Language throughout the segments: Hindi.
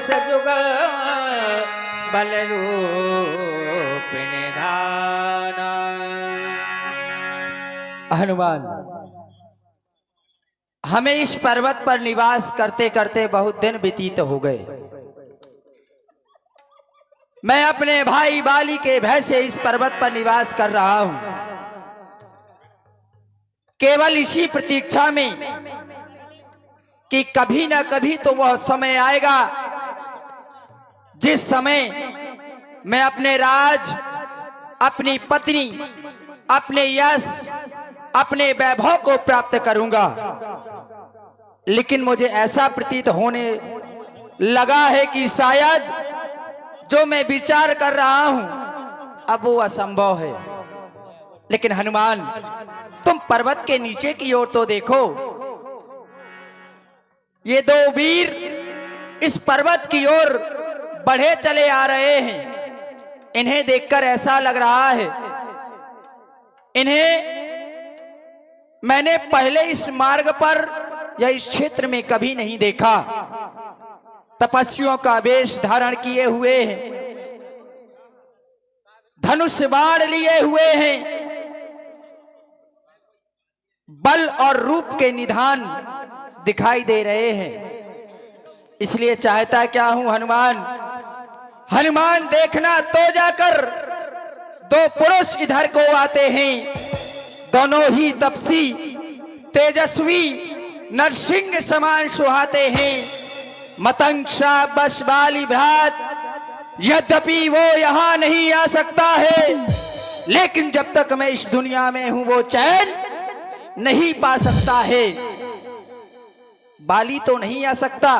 षोडश जुगल बल रूप निधाना। हनुमान, हमें इस पर्वत पर निवास करते करते बहुत दिन व्यतीत हो गए। मैं अपने भाई बाली के भय से इस पर्वत पर निवास कर रहा हूं, केवल इसी प्रतीक्षा में कि कभी ना कभी तो वह समय आएगा जिस समय मैं अपने राज, अपनी पत्नी, अपने यश, अपने वैभव को प्राप्त करूंगा। लेकिन मुझे ऐसा प्रतीत होने लगा है कि शायद जो मैं विचार कर रहा हूं अब वो असंभव है। लेकिन हनुमान, तुम पर्वत के नीचे की ओर तो देखो, ये दो वीर इस पर्वत की ओर बढ़े चले आ रहे हैं। इन्हें देखकर ऐसा लग रहा है इन्हें मैंने पहले इस मार्ग पर या इस क्षेत्र में कभी नहीं देखा। तपस्वियों का वेश धारण किए हुए हैं, धनुष बाण लिए हुए हैं, बल और रूप के निधान दिखाई दे रहे हैं। इसलिए चाहता क्या हूं हनुमान, हनुमान देखना तो जाकर दो पुरुष इधर को आते हैं, दोनों ही तपसी तेजस्वी नरसिंह समान सुहाते हैं। मतंक्षा बस बाली भ्रात, यद्यपि वो यहां नहीं आ सकता है, लेकिन जब तक मैं इस दुनिया में हूं वो चैन नहीं पा सकता है। बाली तो नहीं आ सकता,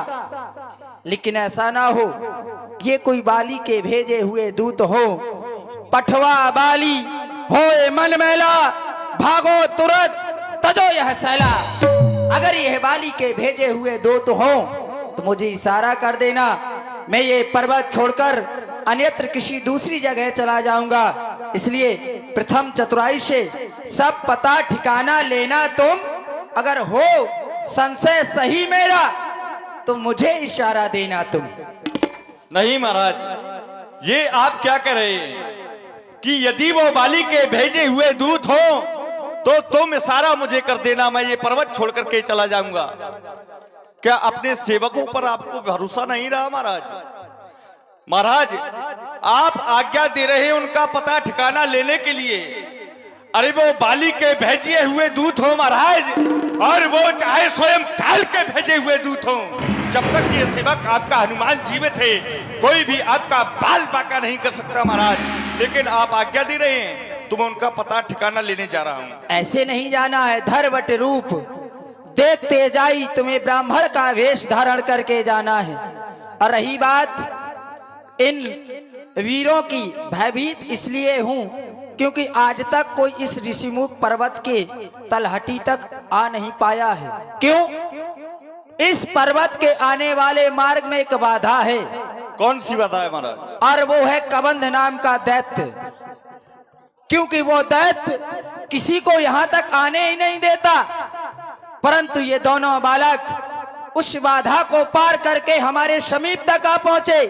लेकिन ऐसा ना हो ये कोई बाली के भेजे हुए दूत हो। पठवा बाली होए मन मैला, भागो तुरंत तजो यह सैला। अगर यह बाली के भेजे हुए दूत हो तो मुझे इशारा कर देना, मैं ये पर्वत छोड़कर अन्यत्र किसी दूसरी जगह चला जाऊंगा। इसलिए प्रथम चतुराई से सब पता ठिकाना लेना। तुम अगर हो संशय सही मेरा तो मुझे इशारा देना। तुम नहीं महाराज, ये आप क्या कह रहे हैं कि यदि वो बाली के भेजे हुए दूत हो तो तुम इशारा मुझे कर देना, मैं ये पर्वत छोड़ करके चला जाऊंगा। क्या अपने सेवकों पर आपको भरोसा नहीं रहा महाराज? महाराज, आप आज्ञा दे रहे हैं उनका पता ठिकाना लेने के लिए। अरे वो बाली के भेजे हुए दूत हो महाराज, और वो चाहे स्वयं काल के भेजे हुए दूत हो, जब तक ये सेवक आपका हनुमान जीवित है कोई भी आपका बाल बाका नहीं कर सकता महाराज। लेकिन आप आज्ञा दे रहे हैं तो मैं उनका पता ठिकाना लेने जा रहा हूं। ऐसे नहीं जाना है, धरवट रूप देखते जाई, तुम्हें ब्राह्मण का वेश धारण करके जाना है। और रही बात इन वीरों की, भयभीत इसलिए हूं क्योंकि आज तक कोई इस ऋषिमुख पर्वत के तलहटी तक आ नहीं पाया है। क्यों? इस पर्वत के आने वाले मार्ग में एक बाधा है। कौन सी बाधा है महाराज? और वो है कबंध नाम का दैत्य। क्योंकि वो दैत्य किसी को यहां तक आने ही नहीं देता, परंतु ये दोनों बालक उस बाधा को पार करके हमारे समीप तक आ पहुंचे।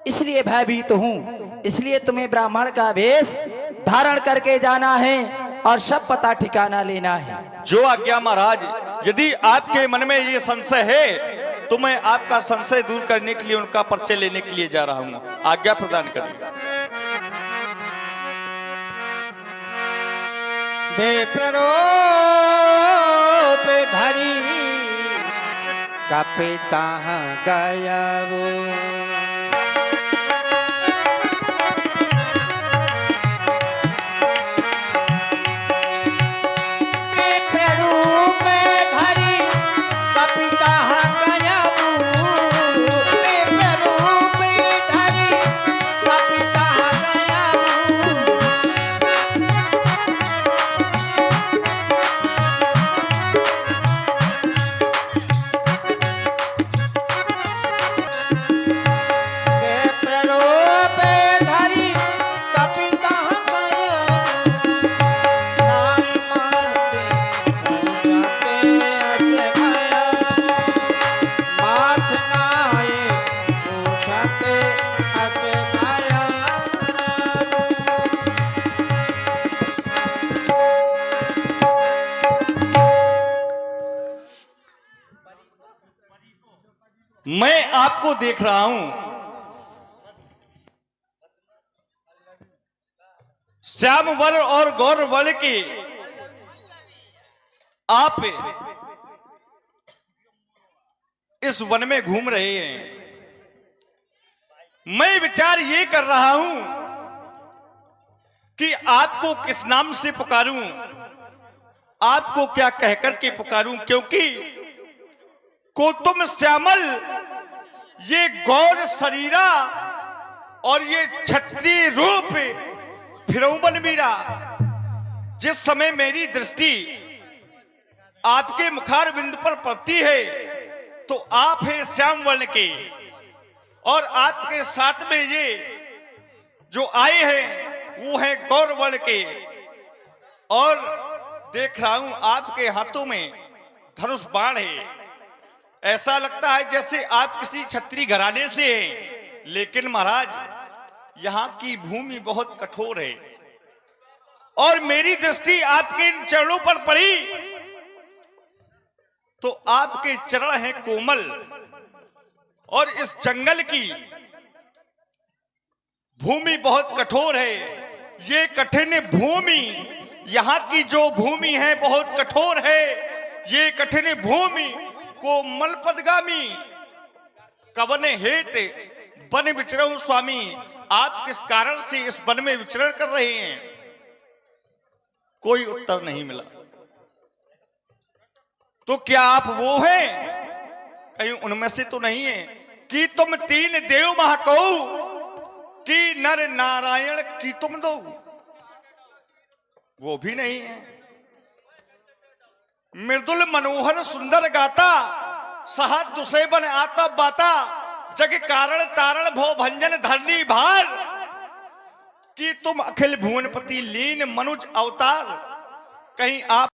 इसलिए भयभीत हूं। इसलिए तुम्हें ब्राह्मण का वेश धारण करके जाना है और सब पता ठिकाना लेना है। जो आज्ञा महाराज। यदि आपके मन में ये संशय है तो मैं आपका संशय दूर करने के लिए उनका परिचय लेने के लिए जा रहा हूं। आज्ञा प्रदान करें। बेप्ररूप धरी कपिता गया वो, बेप्ररूप धरी कपिता गया वो, बेप्ररूप धरी कपिता गया वो। मैं आपको देख रहा हूं, श्याम वन और गौर वन के आप इस वन में घूम रहे हैं। मैं विचार ये कर रहा हूं कि आपको किस नाम से पुकारूं, आपको क्या कहकर के पुकारूं, क्योंकि कोतुम श्यामल ये गौर शरीरा और ये क्षत्रिय रूप फिरौमन मीरा। जिस समय मेरी दृष्टि आपके मुखार बिंद पर पड़ती है तो आप हैं श्याम वर्ण के, और आपके साथ में ये जो आए हैं वो है गौर वर्ण के। और देख रहा हूं आपके हाथों में धनुष बाण है। ऐसा लगता है जैसे आप किसी क्षत्रिय घराने से हैं। लेकिन महाराज यहां की भूमि बहुत कठोर है और मेरी दृष्टि आपके इन चरणों पर पड़ी तो आपके चरण हैं कोमल, और इस जंगल की भूमि बहुत कठोर है। ये कठिन भूमि, यहाँ की जो भूमि है बहुत कठोर है। ये कठिन भूमि को मलपदगामी कवन हेत वन विचरण स्वामी। आप किस कारण से इस वन में विचरण कर रहे हैं? कोई उत्तर नहीं मिला। तो क्या आप वो हैं? कहीं उनमें से तो नहीं है कि तुम तीन देव महाकौ कि नर नारायण की तुम दो? वो भी नहीं है। मृदुल मनोहर सुंदर गाता सहज दुसे बन आता बाता जग कारण तारण भो भंजन धरनी भार कि तुम अखिल भुवनपति लीन मनुज अवतार। कहीं आप